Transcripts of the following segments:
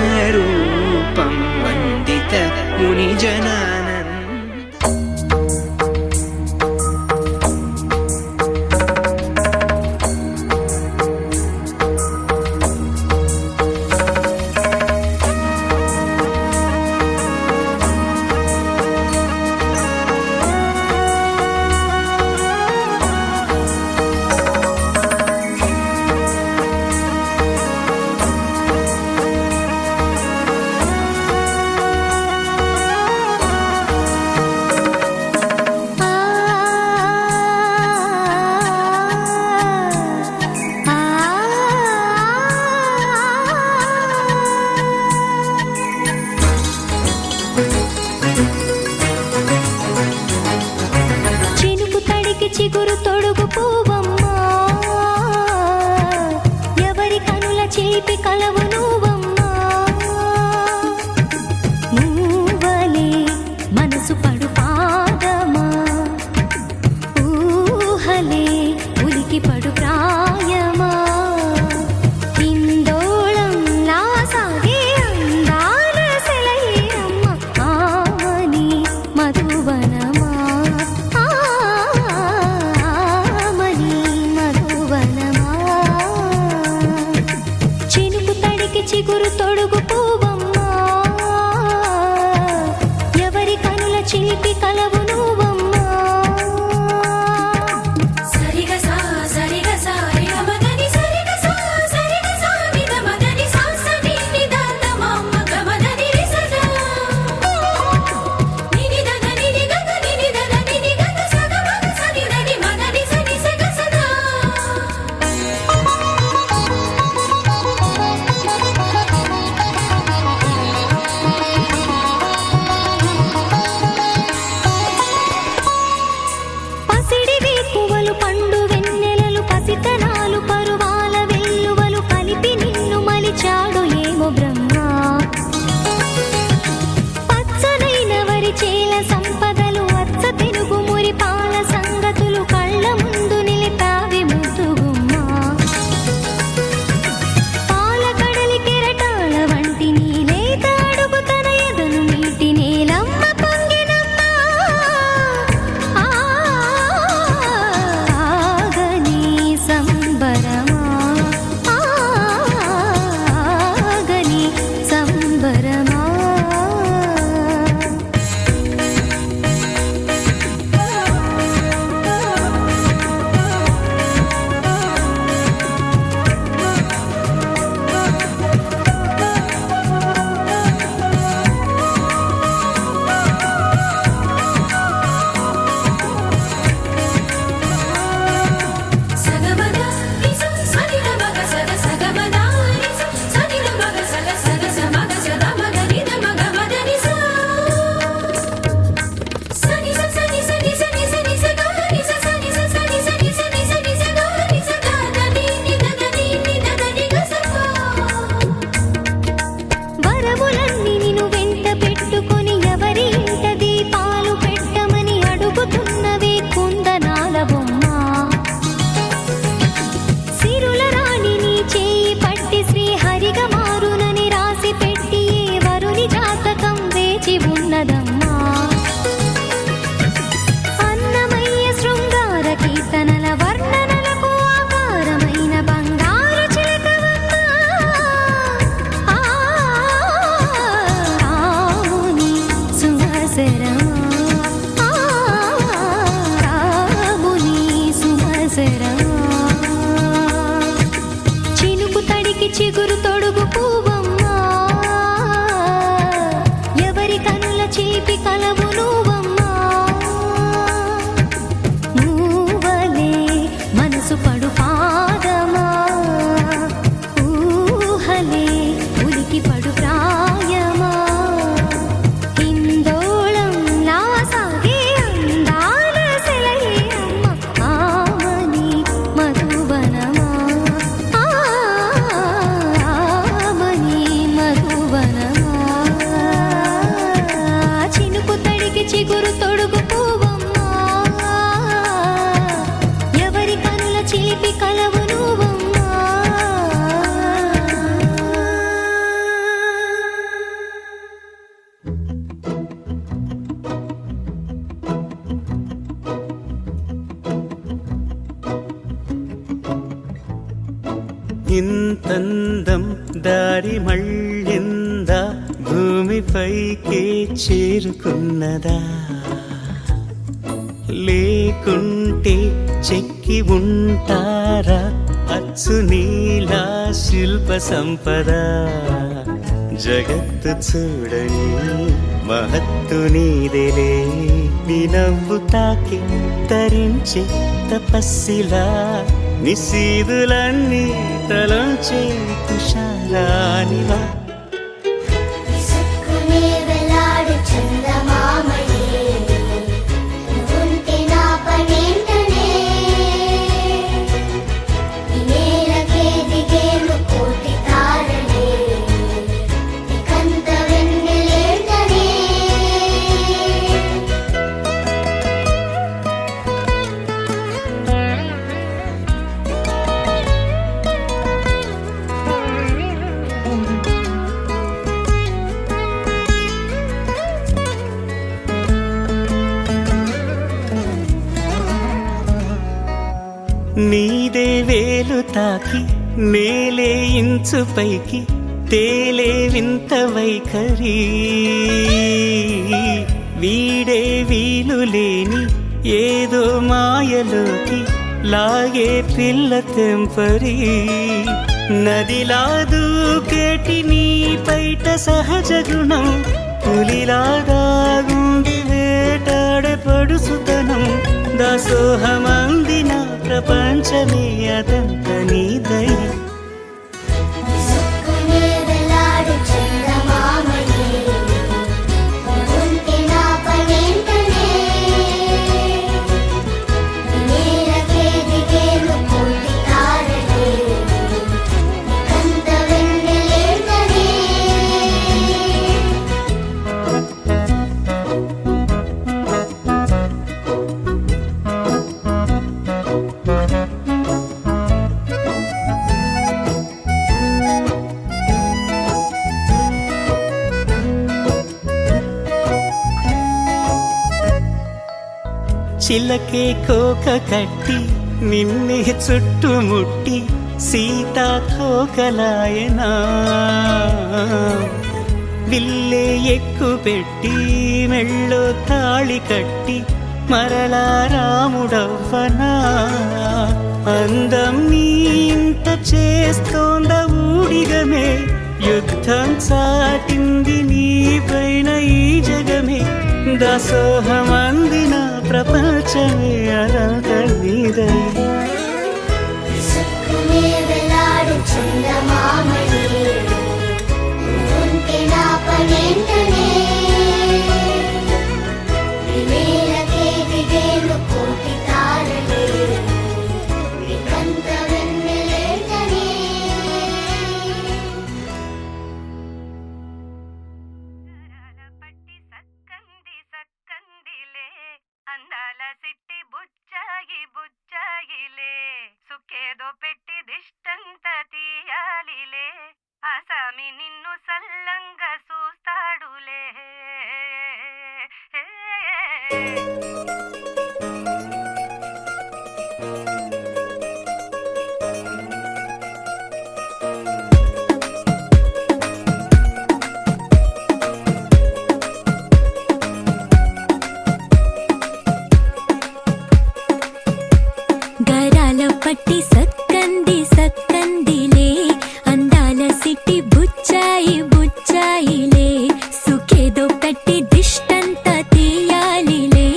सुन्दरमोहनरूपं वन्दित मुनिजनानन्द చిగురు తొడుగు పూవమ్మా ఎవరి కనుల చేపి కలవు నువ్వమ్మా నువ్వలే మనసు పడు పాదమా ఊహలే ఉలికి పడు ప్రాయమా హిందోళం లా సాగే అందాల సెలయేరమ్మ ఆమని మధువనమా చిగురు తొడుగు పూవమ్మా ఎవరి కనుల చిలిపి కలవు నువ్వమ్మా సరిగ సా సరిగ సా రిగ మదని సరిగ సా సరిగ సా నిద మదని సా సని నిద తమమ్మ గమదని రిసదా నిని దగ నిని గగ నిని దగ నిని గగ సగ మగ సని దని మదని సని సగ సదా పండు వెన్నెలలు పసితనాలు పరువాల వెల్లువలు కలిపి నిన్ను మలిచాడు ఏమో బ్రహ్మ పచ్చనైన వరి చేల సంపదలు అచ్చ తెలుగు మురి పాల సంగతులు కళ్ళ ముందు నిలిపావి ముద్దుగుమ్మ పాల కడలి కెరటాల వంటి నీలేత అడుగు తన ఎదను నీటి నేలమ్మ పొంగినమ్మ చిలిపి కలవు నువ్వమ్మా. ఇంతందం దారి మళ్ళిందా, భూమిపైకే చేరుకున్నదా, లేకుంటే చెక్కి ఉంటారా అచ్చు నీలా శిల్ప సంపద. జగత్తు చూడని మహత్తు నీదేలే, నీ నవ్వు తాకి తరించే తపస్సిలా, నిశీదులన్నీ తలంచే తుషారానివా. విసుక్కునే వెలాడు చందమామయే, నువ్వుంటే నా పనేంటనే, ఈ నేలకే దిగేను కోటి తారలే, నీకంత వెన్నెలేంటనే. నీదే వేలు తాకి నేలే ఇంచు పైకి తేలే వింత వైఖరి, వీడే వీలు లేని ఏదో మాయలోకి లాగే పిల్ల తెంపరి. నదిలా దూకేటి నీ పైట సహజ గుణం, పులిలాగా గుండి వేటాడే పడుసుతనం. దాసోహమందిన ప్రపంచమే అదంత నీదై. విసుక్కునే వెలాడు చందమామయే, నువ్వుంటే నా పనేంటనే, ఈ నేలకే దిగేను కోటి తారలే, నీకంత వెన్నెలేంటనే. చిలకే కోక కట్టి నిన్నే చుట్టుముట్టి సీతాకోకలాయనా, విల్లే ఎక్కు పెట్టి మెళ్ళో తాళి కట్టి మరలా రాముడవ్వనా. అందం నీ ఇంత చేస్తోంద ఊడిగమే, యుద్ధం చాటింది నీ పైన ఈ జగమే. దాసోహమందిన ప్రపంచమే అదంత నీదై. విసుక్కునే వెలాడు చందమామయే, నువ్వుంటే నా పనేంటనే, ఈ నేలకే దిగేను కోటి తారలే, నీకంత వెన్నెలేంటనే. పట్టి సక్కంది సక్కందిలే, అందాల సిట్టి బుచ్చాయి బుచ్చాయిలే, సుక్కేదో పెట్టి దిష్టంత తీయాలిలే, ఆసామి నిన్ను సల్లంగా చూస్తాడులే. గరాల పట్టి సక్కంది సక్కందిలే, అందాల సిట్టి బుచ్చాయి బుచ్చాయిలే, సుఖేదో పెట్టి దిష్టంత తీయాలిలే,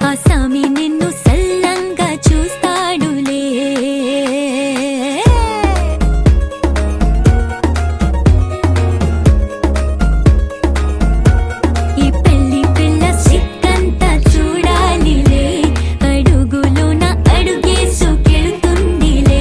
ఆసామి నిన్ను సల్లంగా చూస్తాడులే. ఈ పెళ్లి పిల్ల సిక్కంతా చూడాలిలే, అడుగులోన అడుగేసుకెళ్తుందిలే,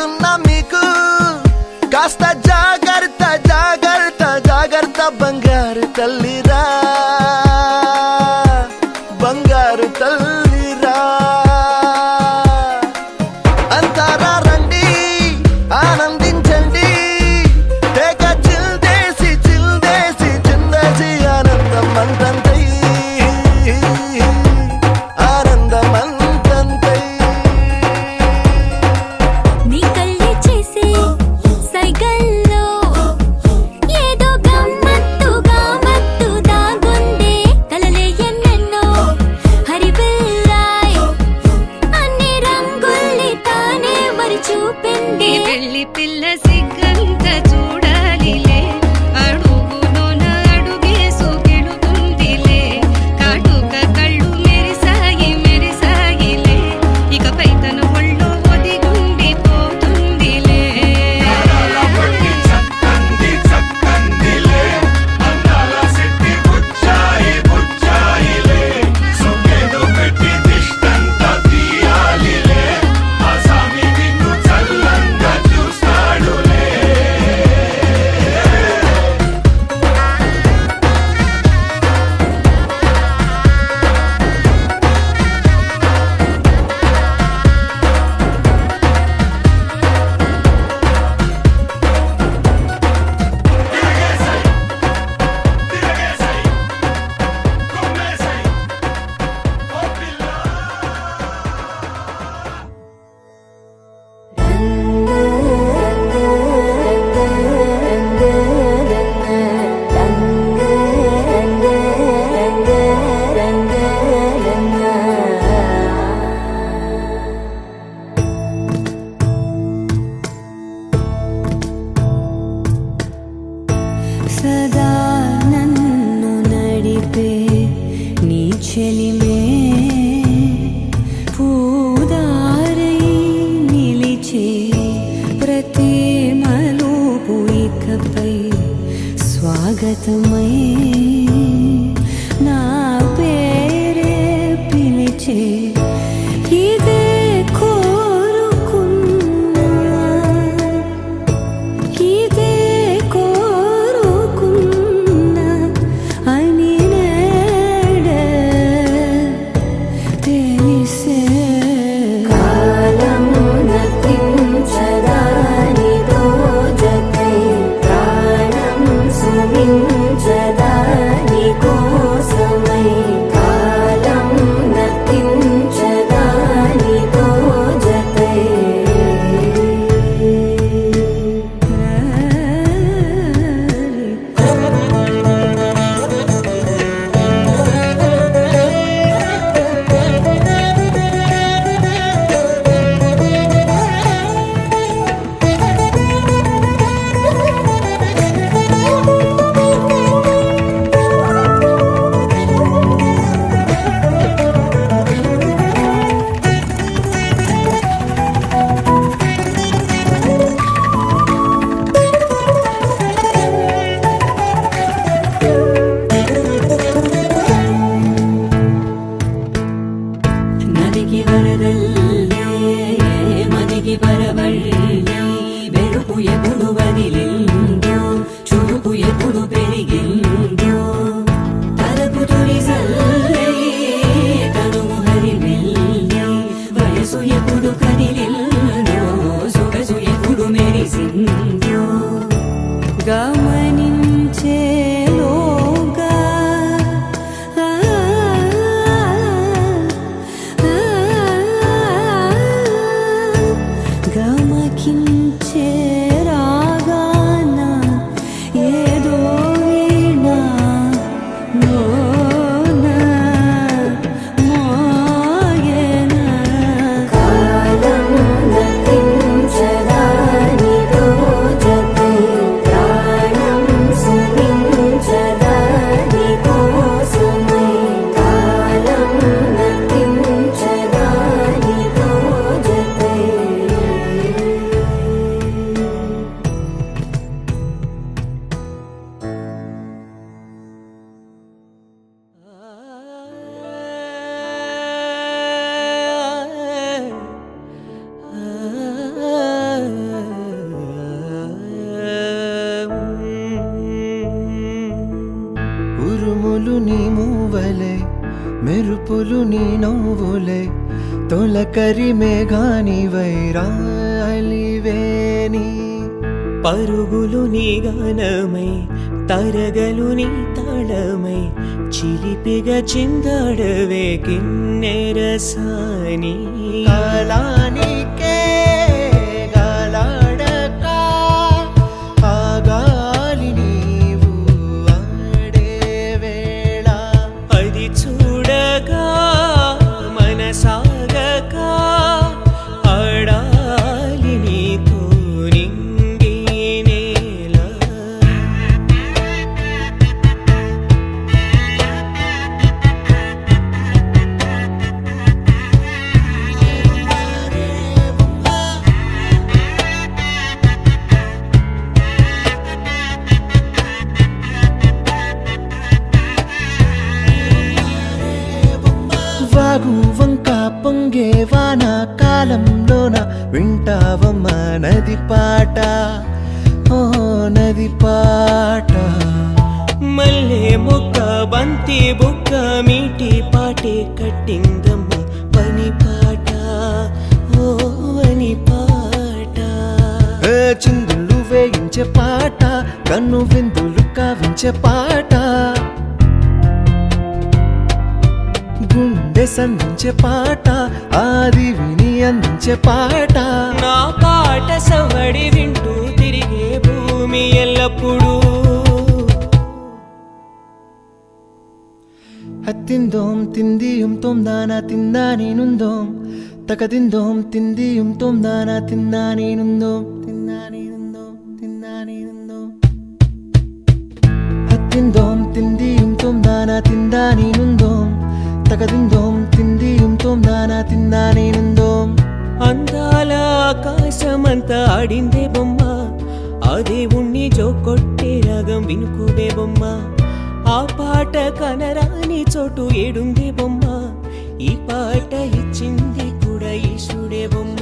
చెబుతున్నా మీకు కాస్త జాగ్రత్త జాగ్రత్త జాగ్రత్త బంగారు తల్లిరా బంగారు తల్లిరా అంతారా రండి ఆనందించండి తేక చిల్దేసి చిల్దేసి చిందేసి ఆనందం అంతంతై ఆనందం అంతంతై నీ కళ్ళే చేసే సైగల్లో ఏదో గమ్మత్తుగా మత్తు దాగుందే కలలే ఎన్నెన్నో హరిబిల్లాయ్ అన్ని రంగుల్ని తానే మరి చూపింది పెళ్లి పిల్ల సిగ్గంత చూడాలిలే అడుగులోన అడుగేసు గెలుతుందిలే కాటుక కళ్ళు మెరిసాయి మెరిసాయిలే ఇకపై తన ఒళ్ళో ఒదిగుండిపోతుందిలే సదా నన్ను నడిపే నీ చెలిమే పూదారై నిలిచే ప్రతి మలుపు ఇకపై స్వాగతమై నా పేరే పిలిచే ఇదే కోరుకున్నా ఇదే కోరుకున్నా అని నేడే తెలిసే కాలం నతించదాని దోజకై ప్రాణం సుమించదాని కోసమై కాలం నతించదాని దోజకై నదికి వరదల్లే మదికి పరవళ్ళే వెలుపు ఎప్పుడు వదిలిందో చూపు ఎప్పుడు పెరిగిందో తలపు తొలి సల్లే తనుము హరివెల్లే వయసు ఎప్పుడు కదిలిందో సొగసు ఎప్పుడు మెరిసిందో గమనించేలోగా గమకించే రాగాన ఏదో వీణా లోన మోగేన కాలం నతించదాని దోజకై ప్రాణం మెరుపులు నీ నవ్వులే తొలకరి మేఘాని వైరాలివేని పరుగులు నీ గానమై తరగలు నీ తాళమై చిలిపిగా చిందాడవే కిన్నెరసాని కాలానికే గాలాడక ఆ గాలి నీవు ఆడే వేళ అది చూడగా మనసాగక ఆడాలి నీతో నింగి నేల వాగు వంక పొంగే వాన కాలంలోన వింటావమ్మ నది పాట ఓ నది పాట మల్లె మొక్క బంతి బుక్క మీటి పాటే కట్టిందమ్మ పని పాట ఓ అని పాట చిందులు వేయించే పాట కన్ను విందులు కావించే పాట గుండె సంధించే పాట ఆది విని అందించే పాట నా పాట సవడి వింటూ తిరిగే భూమి ఎల్లప్పుడూ హత్తిందోం తిందియుం తొందానా తిందా నేనుందోం తకదిందోం తిందియుం తొందానా తిందా నేనుందోం తిందా నేనుందోం తిందా నేనుందోం హత్తిందోం తిందియుం తొందానా తిందా నేనుందోం తకదిందోం తిందియుం తొందానా తిందా నేనుందోం అందాల ఆకాశమంతా ఆడిందే బొమ్మ ఆ దేవుణ్ణి జోకొట్టే రాగం వినుకోవే బొమ్మ ఆ పాట కనరాని చోటు ఏడుందే బొమ్మ ఈ పాట ఇచ్చింది కూడా ఈశుడే బొమ్మ